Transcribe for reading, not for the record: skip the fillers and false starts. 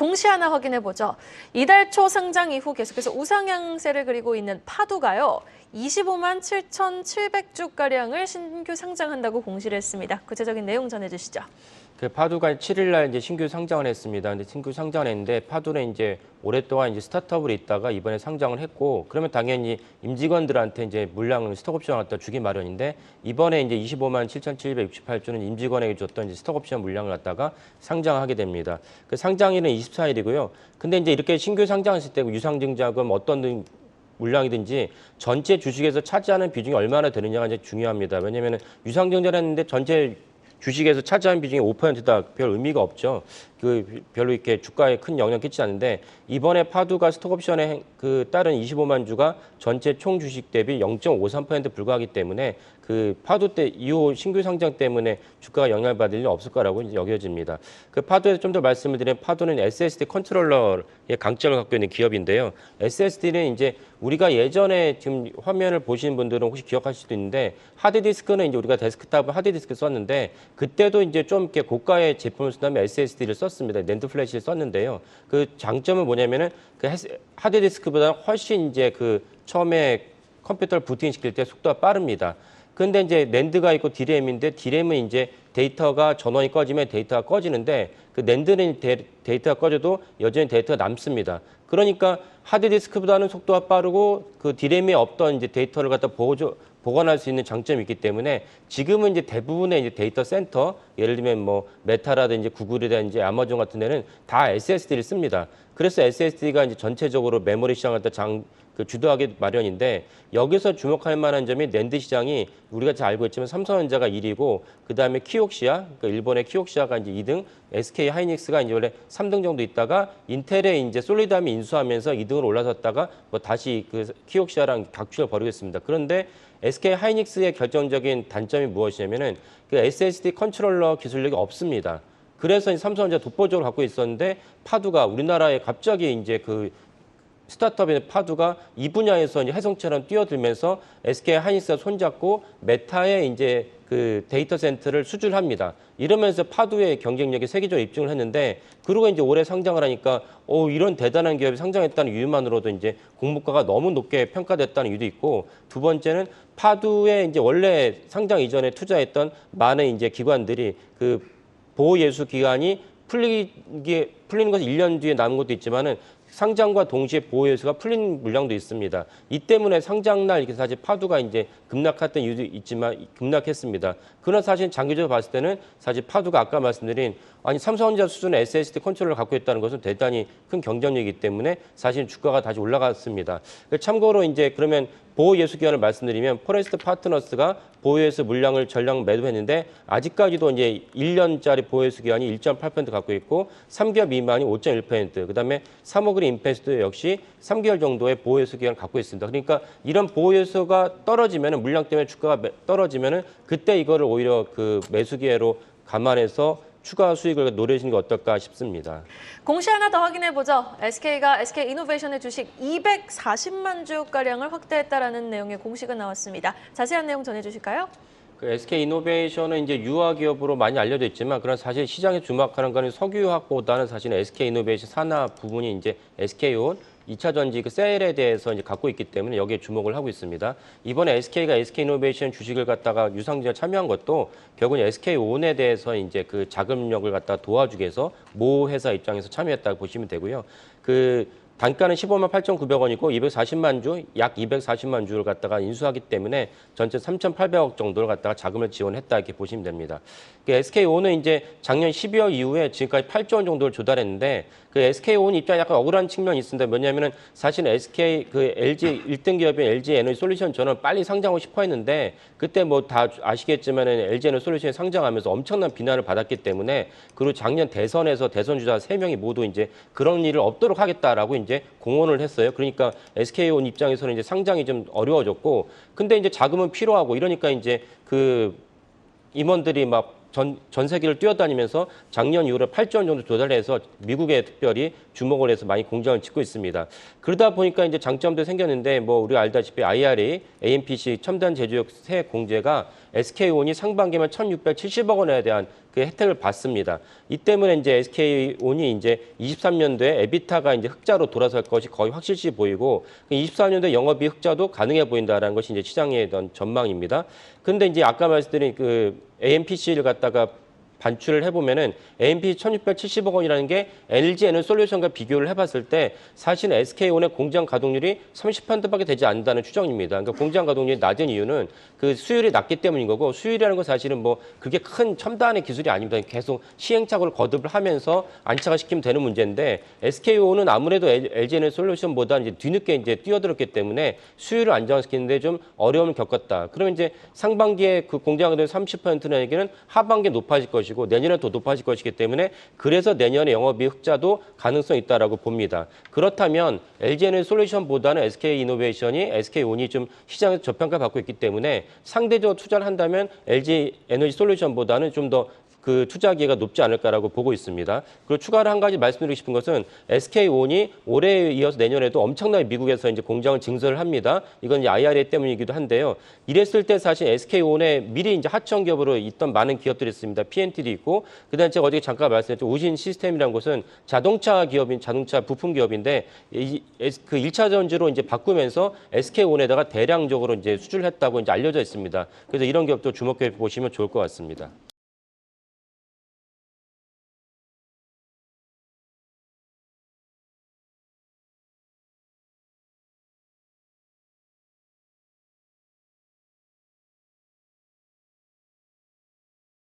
공시 하나 확인해 보죠. 이달 초 상장 이후 계속해서 우상향세를 그리고 있는 파두가요. 25만 7,700주가량을 신규 상장한다고 공시를 했습니다. 구체적인 내용 전해주시죠. 그 파두가 7일 날 이제 신규 상장을 했습니다. 근데 신규 상장을 했는데 파두는 이제 오랫동안 이제 스타트업으로 있다가 이번에 상장을 했고, 그러면 당연히 임직원들한테 이제 물량을 스톡옵션 갖다 주기 마련인데, 이번에 이제 25만 7,768주는 임직원에게 줬던 이제 스톡옵션 물량을 갖다가 상장하게 됩니다. 그 상장일은 24일이고요. 근데 이제 이렇게 신규 상장했을 때 유상증자금 어떤 물량이든지 전체 주식에서 차지하는 비중이 얼마나 되느냐가 이제 중요합니다. 왜냐하면 유상증자를 했는데 전체 주식에서 차지하는 비중이 5%다 별 의미가 없죠. 별로 이렇게 주가에 큰 영향 끼치지 않는데, 이번에 파두가 스톡옵션에 따른 25만 주가 전체 총 주식 대비 0.53% 불과하기 때문에 그 파두 때 이후 신규 상장 때문에 주가가 영향을 받을 일은 없을 거라고 이제 여겨집니다. 그 파두에서 좀 더 말씀을 드리면, 파두는 SSD 컨트롤러의 강점을 갖고 있는 기업인데요. SSD는 이제 우리가 예전에 지금 화면을 보시는 분들은 혹시 기억하실 수도 있는데, 하드디스크는 이제 우리가 데스크탑 하드디스크 썼는데, 그때도 이제 좀 이렇게 고가의 제품을 쓴다면 SSD를 썼습니다. 낸드 플래시를 썼는데요. 그 장점은 뭐냐면은 그 하드디스크보다 훨씬 이제 그 처음에 컴퓨터를 부팅시킬 때 속도가 빠릅니다. 근데 이제 낸드가 있고 디램인데, 디램은 이제 데이터가 전원이 꺼지면 데이터가 꺼지는데, 그 낸드는 데이터가 꺼져도 여전히 데이터가 남습니다. 그러니까 하드디스크보다는 속도가 빠르고 그 디램에 없던 이제 데이터를 갖다 보관할 수 있는 장점이 있기 때문에, 지금은 이제 대부분의 이제 데이터 센터, 예를 들면 뭐 메타라든지 구글이라든지 아마존 같은 데는 다 SSD를 씁니다. 그래서 SSD가 이제 전체적으로 메모리 시장을 갖다 주도하기 마련인데, 여기서 주목할 만한 점이 낸드 시장이 우리가 잘 알고 있지만 삼성전자가 1위고, 그다음에 키옥시아, 그러니까 일본의 키옥시아가 이제 2등, SK 하이닉스가 이제 원래 3등 정도 있다가 인텔에 이제 솔리드함이 인수하면서 2등으로 올라섰다가 뭐 다시 그 키옥시아랑 격추를 벌이고 있습니다. 그런데 SK 하이닉스의 결정적인 단점이 무엇이냐면은 그 SSD 컨트롤러 기술력이 없습니다. 그래서 삼성전자 독보적으로 갖고 있었는데, 파두가 우리나라에 갑자기 이제 그 스타트업의 파두가 이 분야에서 이제 해성처럼 뛰어들면서 SK 하이닉스가 손잡고 메타에 이제 그 데이터 센터를 수주합니다. 이러면서 파두의 경쟁력이 세계적으로 입증을 했는데, 그리고 이제 올해 상장을 하니까 이런 대단한 기업이 상장했다는 이유만으로도 이제 공모가가 너무 높게 평가됐다는 이유도 있고, 두 번째는 파두에 이제 원래 상장 이전에 투자했던 많은 이제 기관들이 그 보호 예수 기간이 풀리는 것은 1년 뒤에 남은 것도 있지만은 상장과 동시에 보호예수가 풀린 물량도 있습니다. 이 때문에 상장날 이렇게 사실 파두가 이제 급락했던 이유도 있지만 급락했습니다. 그러나 사실 장기적으로 봤을 때는 사실 파두가 아까 말씀드린 삼성전자 수준의 SSD 컨트롤러를 갖고 있다는 것은 대단히 큰 경쟁력이기 때문에 사실 주가가 다시 올라갔습니다. 참고로 이제 그러면 보호예수 기간을 말씀드리면, 포레스트 파트너스가 보호예수 물량을 전량 매도했는데 아직까지도 이제 1년짜리 보호예수 기간이 1.8% 갖고 있고, 3개월 미만이 5.1%, 그다음에 사모그린 임페스도 역시 3개월 정도의 보호예수 기간을 갖고 있습니다. 그러니까 이런 보호예수가 떨어지면은, 물량 때문에 주가가 떨어지면은 그때 이거를 오히려 그 매수 기회로 감안해서 추가 수익을 노리시는 게 어떨까 싶습니다. 공시 하나 더 확인해 보죠. SK가 SK이노베이션의 주식 240만 주가량을 확대했다라는 내용의 공시가 나왔습니다. 자세한 내용 전해주실까요? 그 SK이노베이션은 이제 유화 기업으로 많이 알려져 있지만, 그런 사실 시장에 주목하는 거는 석유화학보다는 사실 SK이노베이션 산하 부분이 이제 SK온 2차 전지 그 셀에 대해서 이제 갖고 있기 때문에 여기에 주목을 하고 있습니다. 이번에 SK가 SK이노베이션 주식을 갖다가 유상증자에 참여한 것도 결국은 SK온에 대해서 이제 그 자금력을 갖다 도와주기 위해서 모 회사 입장에서 참여했다고 보시면 되고요. 그 단가는 15만 8,900원이고 240만 주, 약 240만 주를 갖다가 인수하기 때문에 전체 3,800억 정도를 갖다가 자금을 지원했다 이렇게 보시면 됩니다. SK온은 이제 작년 12월 이후에 지금까지 8조 원 정도를 조달했는데, 그 SK온 입장에 약간 억울한 측면이 있습니다. 뭐냐면은 사실 LG 1등 기업인 LG 에너지 솔루션 저는 빨리 상장하고 싶어 했는데, 그때 뭐 다 아시겠지만은 LG 에너지 솔루션이 상장하면서 엄청난 비난을 받았기 때문에, 그리고 작년 대선에서 대선 주자 3명이 모두 이제 그런 일을 없도록 하겠다라고 이제 공언을 했어요. 그러니까 SK온 입장에서는 이제 상장이 좀 어려워졌고, 근데 이제 자금은 필요하고 이러니까 이제 그 임원들이 막 전 세계를 뛰어다니면서 작년 이후로 8조 원 정도 도달해서 미국에 특별히 주목을 해서 많이 공장을 짓고 있습니다. 그러다 보니까 이제 장점도 생겼는데 뭐 우리가 알다시피 IRA, AMPC 첨단 제조업 세액 공제가 SK온이 상반기만 1,670억 원에 대한 그 혜택을 받습니다. 이 때문에 이제 SK온이 이제 23년도에 에비타가 이제 흑자로 돌아설 것이 거의 확실시 보이고 24년도 영업이 흑자도 가능해 보인다라는 것이 이제 시장의 어떤 전망입니다. 근데 이제 아까 말씀드린 그 AMPC를 갖다가 반출을 해보면은 AMPC 1,670억 원이라는 게 LG 에너솔루션과 비교를 해봤을 때 사실 SK온의 공장 가동률이 30%밖에 되지 않는다는 추정입니다. 그러니까 공장 가동률이 낮은 이유는 그 수율이 낮기 때문인 거고 수율이라는 건 사실은 뭐 그게 큰 첨단의 기술이 아닙니다. 계속 시행착오를 거듭을 하면서 안착을 시키면 되는 문제인데 SK온은 아무래도 LG 에너솔루션보다 이제 뒤늦게 이제 뛰어들었기 때문에 수율을 안정시키는데 좀 어려움을 겪었다. 그러면 이제 상반기에 그 공장 가동률 30%는 얘기는 하반기에 높아질 것이고 내년에 더 높아질 것이기 때문에 그래서 내년에 영업이익 흑자도 가능성이 있다라고 봅니다. 그렇다면 LG에너솔루션보다는 SK이노베이션이 SK온이 좀 시장에서 저평가받고 있기 때문에 상대적으로 투자를 한다면 LG에너지솔루션보다는 좀 더 그 투자 기회가 높지 않을까라고 보고 있습니다. 그리고 추가로 한 가지 말씀드리고 싶은 것은 SK온이 올해에 이어서 내년에도 엄청나게 미국에서 이제 공장을 증설을 합니다. 이건 이제 IRA 때문이기도 한데요. 이랬을 때 사실 SK온에 미리 이제 하청 기업으로 있던 많은 기업들이 있습니다. PNT도 있고, 그다음에 제가 어제 잠깐 말씀드렸죠. 우신 시스템이라는 곳은 자동차 기업인 자동차 부품 기업인데 그 1차 전지로 이제 바꾸면서 SK온에다가 대량적으로 이제 수주를 했다고 이제 알려져 있습니다. 그래서 이런 기업도 주목해 보시면 좋을 것 같습니다.